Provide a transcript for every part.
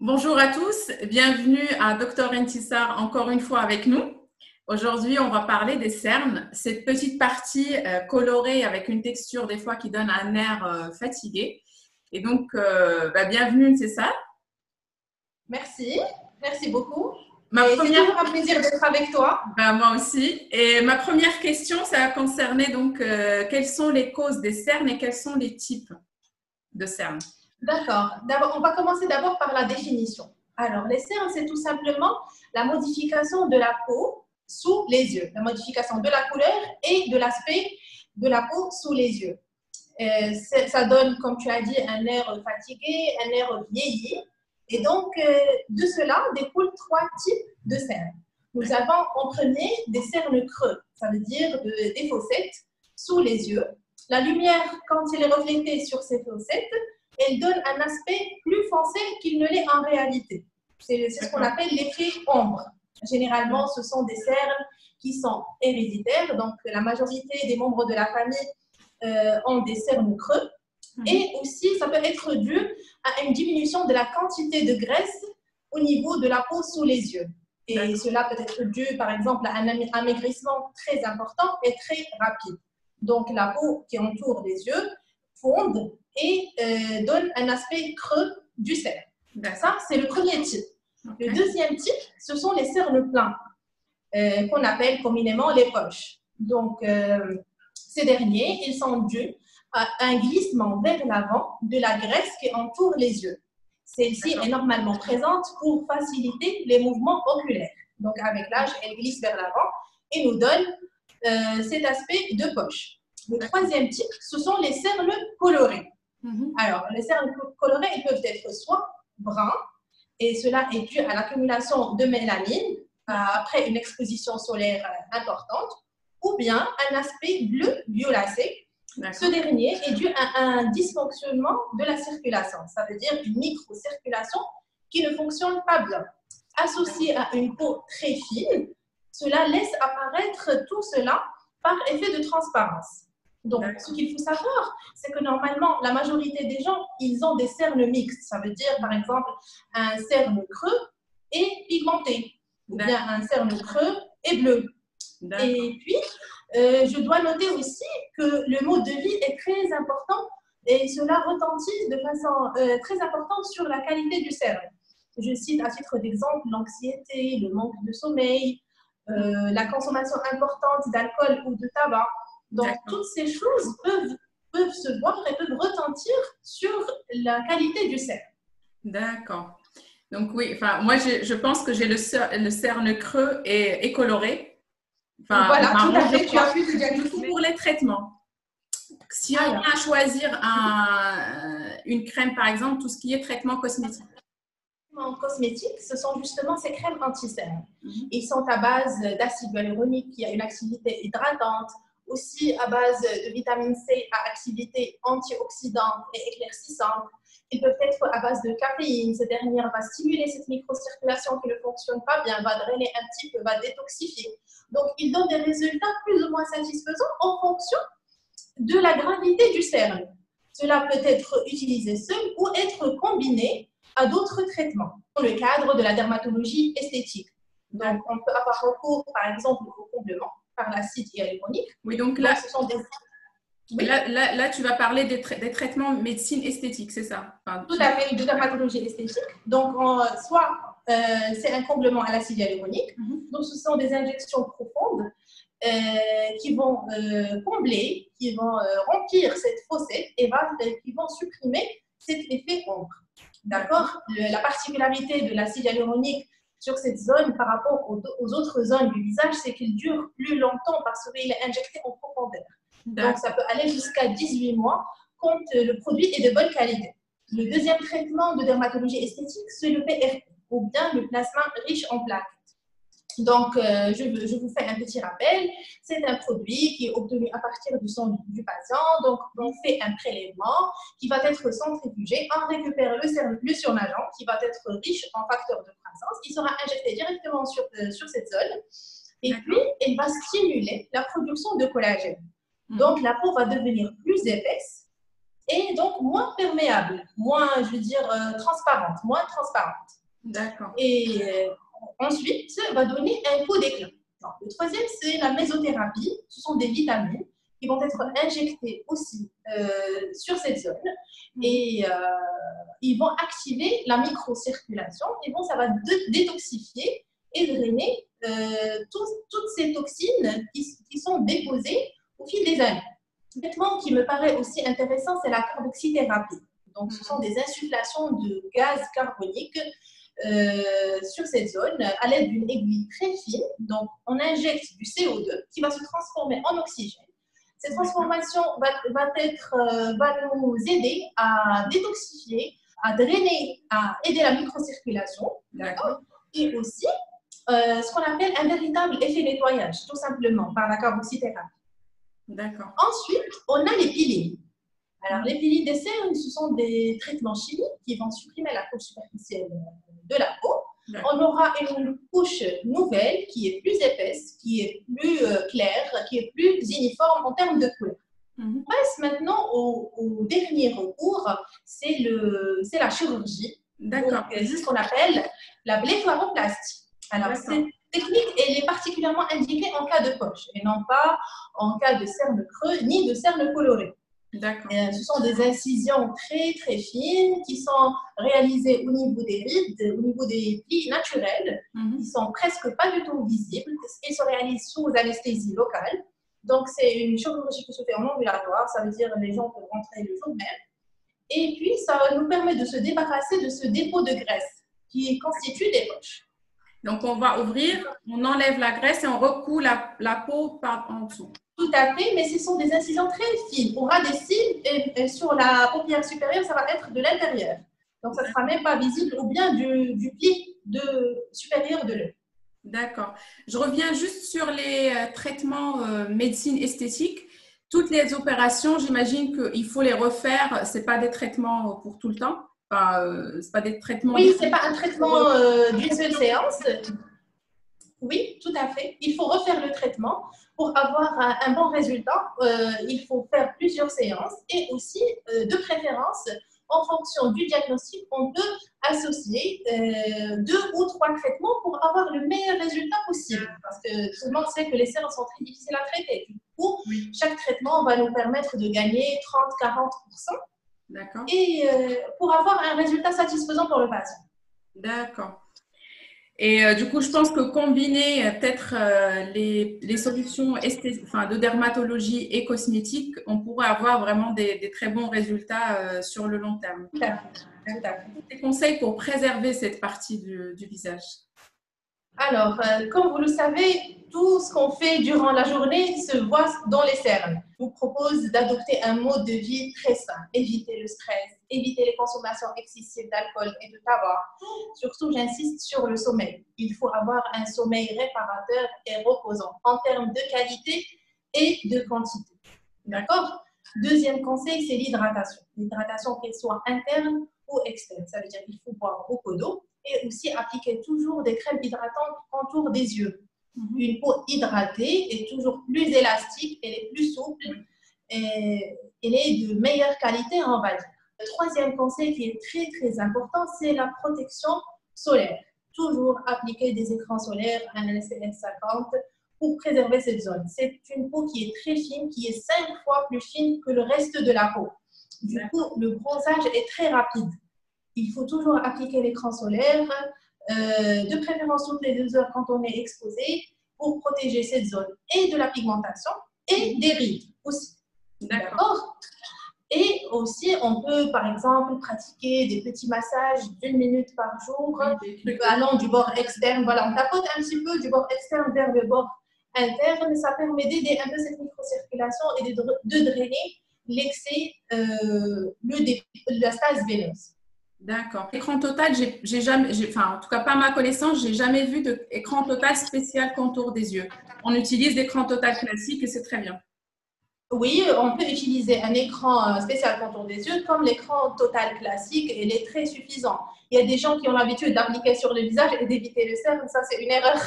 Bonjour à tous, bienvenue à Dr Intissar encore une fois avec nous. Aujourd'hui, on va parler des cernes, cette petite partie colorée avec une texture des fois qui donne un air fatigué. Et donc, bienvenue Intissar. Merci, merci beaucoup. C'est toujours un plaisir d'être avec toi. Moi aussi. Et ma première question, ça a concerné donc quelles sont les causes des cernes et quels sont les types de cernes. D'accord. On va commencer d'abord par la définition. Alors, les cernes, c'est tout simplement la modification de la peau sous les yeux, la modification de la couleur et de l'aspect de la peau sous les yeux. Ça donne, comme tu as dit, un air fatigué, un air vieilli. Et donc, de cela découlent trois types de cernes. Nous avons en premier des cernes creux, ça veut dire des fossettes sous les yeux. La lumière, quand elle est reflétée sur ces fossettes, elle donne un aspect plus foncé qu'il ne l'est en réalité. C'est ce qu'on appelle l'effet ombre. Généralement, ce sont des cernes qui sont héréditaires, donc la majorité des membres de la famille ont des cernes creux. Et aussi, ça peut être dû à une diminution de la quantité de graisse au niveau de la peau sous les yeux. Et cela peut être dû, par exemple, à un amaigrissement très important et très rapide. Donc, la peau qui entoure les yeux fonde et donne un aspect creux du cerne. Ça, c'est le premier type. Le deuxième type, ce sont les cernes pleins, qu'on appelle communément les poches. Donc, ces derniers, ils sont dus à un glissement vers l'avant de la graisse qui entoure les yeux. Celle-ci est normalement présente pour faciliter les mouvements oculaires. Donc, avec l'âge, elle glisse vers l'avant et nous donne cet aspect de poche. Le troisième type, ce sont les cernes colorées. Alors, les cernes colorées, ils peuvent être soit bruns, et cela est dû à l'accumulation de mélanine après une exposition solaire importante, ou bien un aspect bleu violacé. Ce dernier est dû à un dysfonctionnement de la circulation, ça veut dire une microcirculation qui ne fonctionne pas bien. Associé à une peau très fine, cela laisse apparaître tout cela par effet de transparence. Donc, ce qu'il faut savoir, c'est que normalement, la majorité des gens, ils ont des cernes mixtes. Ça veut dire, par exemple, un cerne creux et pigmenté, ou bien un cerne creux et bleu. Et puis, je dois noter aussi que le mode de vie est très important et cela retentit de façon très importante sur la qualité du cerne. Je cite à titre d'exemple l'anxiété, le manque de sommeil, la consommation importante d'alcool ou de tabac. Donc, toutes ces choses peuvent se voir et peuvent retentir sur la qualité du cerne. D'accord. Donc, oui, moi, je pense que j'ai le cerne creux et coloré. Voilà, tout à fait, tu as pu le diagnostiquer. Pour les traitements. Si on a à choisir une crème, par exemple, tout ce qui est traitement cosmétique. En cosmétique, ce sont justement ces crèmes anti-cernes. Ils sont à base d'acide hyaluronique qui a une activité hydratante, aussi à base de vitamine C à activité antioxydante et éclaircissante. Ils peuvent être à base de caféine. Cette dernière va stimuler cette microcirculation qui ne fonctionne pas bien, va drainer un petit peu, va détoxifier. Donc, ils donnent des résultats plus ou moins satisfaisants en fonction de la gravité du cerne. Cela peut être utilisé seul ou être combiné à d'autres traitements, dans le cadre de la dermatologie esthétique. Donc, on peut avoir recours, par exemple, au complément par l'acide hyaluronique. Oui, donc là, ce sont des... Oui. Là, tu vas parler des traitements médecine esthétique, c'est ça? Tout à fait, de dermatologie esthétique. Donc, soit c'est un complément à l'acide hyaluronique, donc ce sont des injections profondes qui vont combler, qui vont remplir cette fossette et qui vont supprimer cet effet ombre. D'accord? La particularité de l'acide hyaluronique sur cette zone par rapport aux autres zones du visage, c'est qu'il dure plus longtemps parce qu'il est injecté en profondeur. Donc, ça peut aller jusqu'à 18 mois quand le produit est de bonne qualité. Le deuxième traitement de dermatologie esthétique, c'est le PRP, ou bien le plasma riche en plaques. Donc, je vous fais un petit rappel. C'est un produit qui est obtenu à partir du sang du patient. Donc, on fait un prélèvement qui va être centrifugé. On récupère le surnageant qui va être riche en facteurs de croissance. Il sera injecté directement sur cette zone. Et puis, il va stimuler la production de collagène. Donc, la peau va devenir plus épaisse et donc moins perméable, moins, je veux dire, transparente, moins transparente. D'accord. Et ensuite, va donner un pot d'éclat. Le troisième, c'est la mésothérapie. Ce sont des vitamines qui vont être injectées aussi sur cette zone et ils vont activer la microcirculation et bon, ça va détoxifier et drainer toutes ces toxines qui sont déposées au fil des années. Un traitement qui me paraît aussi intéressant, c'est la carboxythérapie. Donc, ce sont des insufflations de gaz carbonique sur cette zone à l'aide d'une aiguille très fine. Donc, on injecte du CO2 qui va se transformer en oxygène. Cette transformation va nous aider à détoxifier, à drainer, à aider la microcirculation. D'accord. Et aussi, ce qu'on appelle un véritable effet nettoyage, tout simplement, par la carboxythérapie. D'accord. Ensuite, on a les peelings. Alors, les peelings des cernes, ce sont des traitements chimiques qui vont supprimer la couche superficielle de la peau. On aura une couche nouvelle qui est plus épaisse, qui est plus claire, qui est plus uniforme en termes de couleur. On passe maintenant au dernier recours, c'est la chirurgie. D'accord. C'est ce qu'on appelle la blépharoplastie. Alors, cette technique, elle est particulièrement indiquée en cas de poche et non pas en cas de cerne creux ni de cerne colorée. Ce sont des incisions très très fines qui sont réalisées au niveau des rides, au niveau des plis naturels, qui sont presque pas du tout visibles. Elles se réalisent sous anesthésie locale. Donc c'est une chirurgie qui se fait en ambulatoire, ça veut dire que les gens peuvent rentrer le jour même. Et puis ça nous permet de se débarrasser de ce dépôt de graisse qui constitue des poches. Donc on va ouvrir, on enlève la graisse et on recoue la peau par en dessous. Tout à fait, mais ce sont des incisions très fines. On aura des cils et sur la paupière supérieure, ça va être de l'intérieur. Donc, ça ne sera même pas visible ou bien du pli supérieur de l'œil. D'accord. Je reviens juste sur les traitements médecine esthétique. Toutes les opérations, j'imagine qu'il faut les refaire. Ce n'est pas des traitements pour tout le temps. C'est pas des traitements. Oui, ce n'est pas un traitement d'une seule séance. Oui, tout à fait. Il faut refaire le traitement. Pour avoir un bon résultat, il faut faire plusieurs séances et aussi, de préférence, en fonction du diagnostic, on peut associer 2 ou 3 traitements pour avoir le meilleur résultat possible. Parce que tout le monde sait que les cernes sont très difficiles à traiter. Du coup, chaque traitement va nous permettre de gagner 30-40%. D'accord. Et pour avoir un résultat satisfaisant pour le patient. D'accord. Et du coup, je pense que combiner peut-être les solutions de dermatologie et cosmétique, on pourrait avoir vraiment des très bons résultats sur le long terme. Tout à fait. Des conseils pour préserver cette partie du visage? Alors, comme vous le savez, tout ce qu'on fait durant la journée se voit dans les cernes. Je vous propose d'adopter un mode de vie très sain. Éviter le stress, éviter les consommations excessives d'alcool et de tabac. Surtout, j'insiste sur le sommeil. Il faut avoir un sommeil réparateur et reposant en termes de qualité et de quantité. D'accord? Deuxième conseil, c'est l'hydratation. L'hydratation, qu'elle soit interne ou externe. Ça veut dire qu'il faut boire beaucoup d'eau et aussi appliquer toujours des crèmes hydratantes autour des yeux. Une peau hydratée est toujours plus élastique, elle est plus souple et elle est de meilleure qualité, on va dire. Le troisième conseil qui est très très important, c'est la protection solaire. Toujours appliquer des écrans solaires, un SPF 50 pour préserver cette zone. C'est une peau qui est très fine, qui est 5 fois plus fine que le reste de la peau. Du coup, le bronzage est très rapide. Il faut toujours appliquer l'écran solaire, de préférence toutes les 2 heures quand on est exposé, pour protéger cette zone et de la pigmentation et des rides aussi. D'accord. Et aussi, on peut par exemple pratiquer des petits massages d'1 minute par jour, allant du bord externe. Voilà, on tapote un petit peu du bord externe vers le bord interne. Ça permet d'aider un peu cette microcirculation et de drainer l'excès, la stase veineuse. D'accord. Écran total, en tout cas pas à ma connaissance, j'ai jamais vu d'écran total spécial contour des yeux. On utilise l'écran total classique et c'est très bien. Oui, on peut utiliser un écran spécial contour des yeux comme l'écran total classique et il est très suffisant. Il y a des gens qui ont l'habitude d'appliquer sur le visage et d'éviter le cerne, ça c'est une erreur.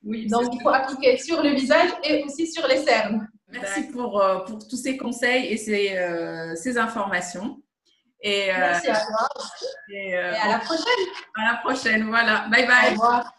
Oui, donc il faut appliquer sur le visage et aussi sur les cernes. Merci pour tous ces conseils et ces informations. Merci à toi. Et à la prochaine. À la prochaine. Voilà. Bye bye. Au revoir.